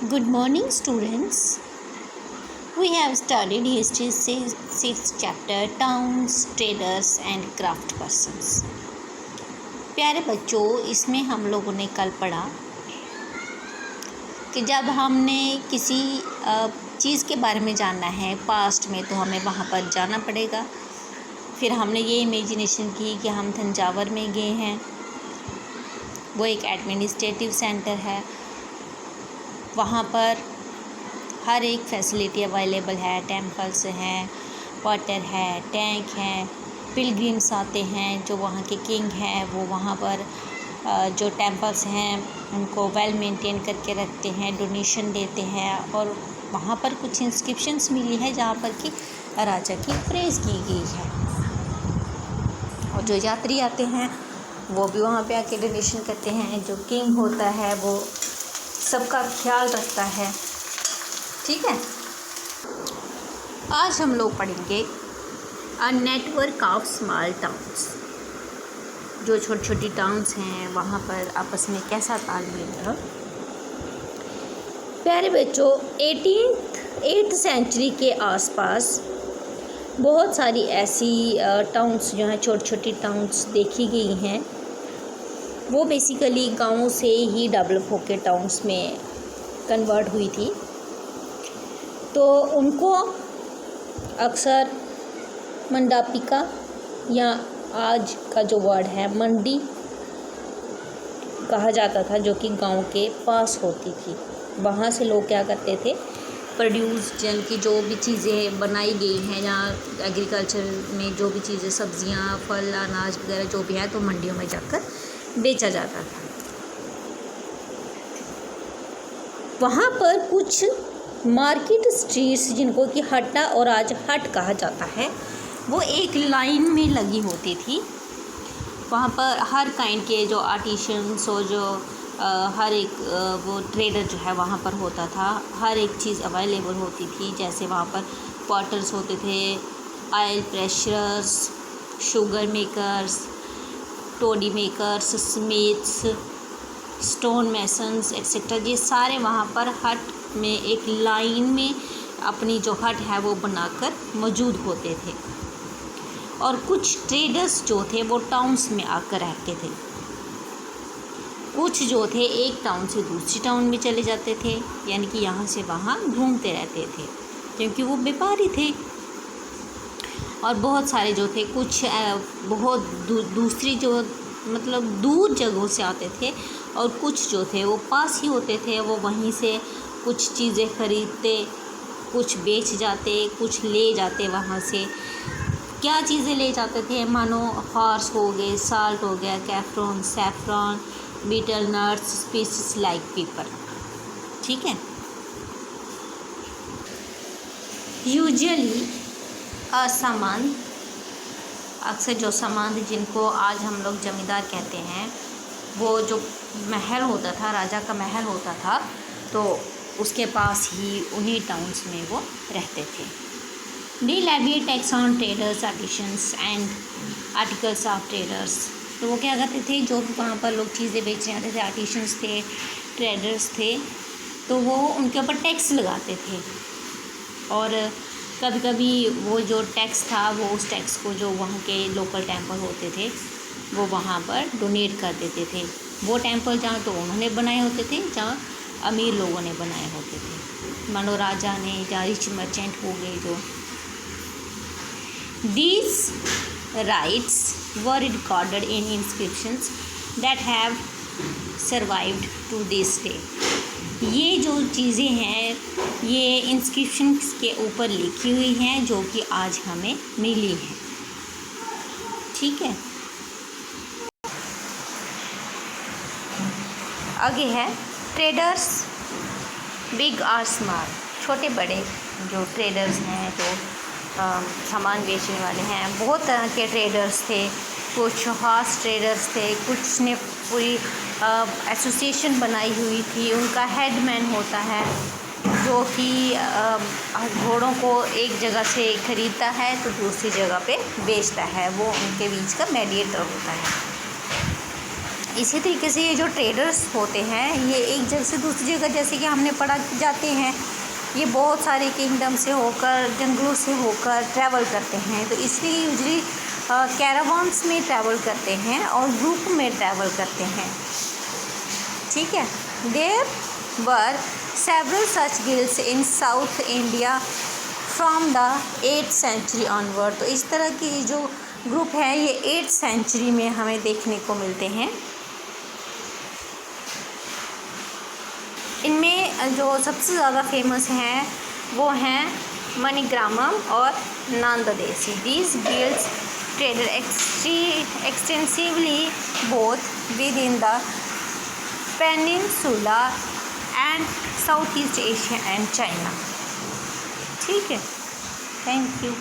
Good morning, students. We have studied history 6th chapter towns, traders and craft persons. प्यारे बच्चों, इसमें हम लोगों ने कल पढ़ा कि जब हमने किसी चीज़ के बारे में जानना है पास्ट में तो हमें वहाँ पर जाना पड़ेगा। फिर हमने ये इमेजिनेशन की कि हम तंजावर में गए हैं, वो एक एडमिनिस्ट्रेटिव सेंटर है, वहाँ पर हर एक फैसिलिटी अवेलेबल है, टेम्पल्स हैं, वाटर है, टैंक है, पिलग्रिम्स आते हैं, जो वहाँ के किंग हैं वो वहाँ पर जो टेम्पल्स हैं उनको वेल मेंटेन करके रखते हैं, डोनेशन देते हैं। और वहाँ पर कुछ इंस्क्रिप्शंस मिली है जहाँ पर कि राजा की प्रेज़ की गई है, और जो यात्री आते हैं वो भी वहाँ पे आके डोनेशन करते हैं। जो किंग होता है वो सबका ख्याल रखता है। ठीक है, आज हम लोग पढ़ेंगे a network of small towns. जो छोटी छोटी टाउन्स हैं वहाँ पर आपस में कैसा तालमेल है। प्यारे बच्चों, 8th सेंचुरी के आसपास बहुत सारी ऐसी टाउन्स जो हैं, छोटी छोटी टाउन्स देखी गई हैं। वो बेसिकली गाँवों से ही डेवलप होकर टाउन्स में कन्वर्ट हुई थी। तो उनको अक्सर मंडापिका या आज का जो वर्ड है मंडी कहा जाता था, जो कि गांव के पास होती थी। वहाँ से लोग क्या करते थे, प्रोड्यूस जिनकी जो भी चीज़ें बनाई गई हैं या एग्रीकल्चर में जो भी चीज़ें, सब्जियां, फल, अनाज वगैरह जो भी है, तो मंडियों में जाकर बेचा जाता था। वहाँ पर कुछ मार्केट स्ट्रीट्स जिनको कि हट्टा और आज हट कहा जाता है, वो एक लाइन में लगी होती थी। वहाँ पर हर काइंड के जो आर्टिशंस और जो हर एक वो ट्रेडर जो है वहाँ पर होता था। हर एक चीज़ अवेलेबल होती थी। जैसे वहाँ पर पॉटर्स होते थे, oil pressers, sugar makers, toddy makers, smiths, stone masons etcetera. ये सारे वहाँ पर हट में एक लाइन में अपनी जो हट है वो बनाकर मौजूद होते थे। और कुछ ट्रेडर्स जो थे वो टाउन्स में आकर रहते थे। कुछ जो थे एक टाउन से दूसरी टाउन में चले जाते थे, यानी कि यहाँ से वहाँ घूमते रहते थे, क्योंकि वो व्यापारी थे। और बहुत सारे जो थे, कुछ बहुत दूसरी जो मतलब दूर जगहों से आते थे, और कुछ जो थे वो पास ही होते थे। वो वहीं से कुछ चीज़ें खरीदते, कुछ बेच जाते, कुछ ले जाते वहाँ से। क्या चीज़ें ले जाते थे, मानो हॉर्स हो गए, साल्ट हो गया, कैफ्रॉन, saffron, betel nuts, spices like pepper. ठीक है, यूजुअली सामान, अक्सर जो सामान जिनको आज हम लोग जमींदार कहते हैं, वो जो महल होता था, राजा का महल होता था, तो उसके पास ही उन्हीं टाउन्स में वो रहते थे। They levy tax on traders, artisans and articles of traders. तो वो क्या करते थे, जो भी वहाँ पर लोग चीज़ें बेचने आते थे, आर्टिशंस थे, ट्रेडर्स थे, तो वो उनके ऊपर टैक्स लगाते थे। और कभी कभी वो जो टैक्स था, वो उस टैक्स को जो वहाँ के लोकल टेम्पल होते थे वो वहाँ पर डोनेट कर देते थे। वो टेम्पल जहाँ तो उन्होंने बनाए होते थे, जहाँ अमीर लोगों ने बनाए होते थे, मानो राजा ने या रिच मर्चेंट हो गए जो। These rights were recorded in inscriptions that have survived to this day. ये जो चीज़ें हैं ये इंस्क्रिप्शन के ऊपर लिखी हुई हैं, जो कि आज हमें मिली हैं। ठीक है, आगे है ट्रेडर्स, बिग और स्मॉल। छोटे बड़े जो ट्रेडर्स हैं, जो सामान बेचने वाले हैं, बहुत तरह के ट्रेडर्स थे। कुछ हॉर्स ट्रेडर्स थे, कुछ ने पूरी एसोसिएशन बनाई हुई थी। उनका हेडमैन होता है जो कि घोड़ों को एक जगह से ख़रीदता है तो दूसरी जगह पे बेचता है, वो उनके बीच का मीडिएटर होता है। इसी तरीके से ये जो ट्रेडर्स होते हैं ये एक जगह से दूसरी जगह, जैसे कि हमने पढ़ा, जाते हैं, ये बहुत सारे किंगडम से होकर, जंगलों से होकर ट्रैवल करते हैं। तो इसलिए यूजली कैरावान्स में ट्रैवल करते हैं और ग्रुप में ट्रैवल करते हैं। ठीक है। There were several such guilds in South India from the 8th century onward. तो इस तरह की जो ग्रुप है ये 8th सेंचुरी में हमें देखने को मिलते हैं। इनमें जो सबसे ज़्यादा फेमस हैं वो हैं मणिग्रामम और Nanadesi. These guilds traded extensively both within the peninsula and South East Asia and China. ठीक है, थैंक यू।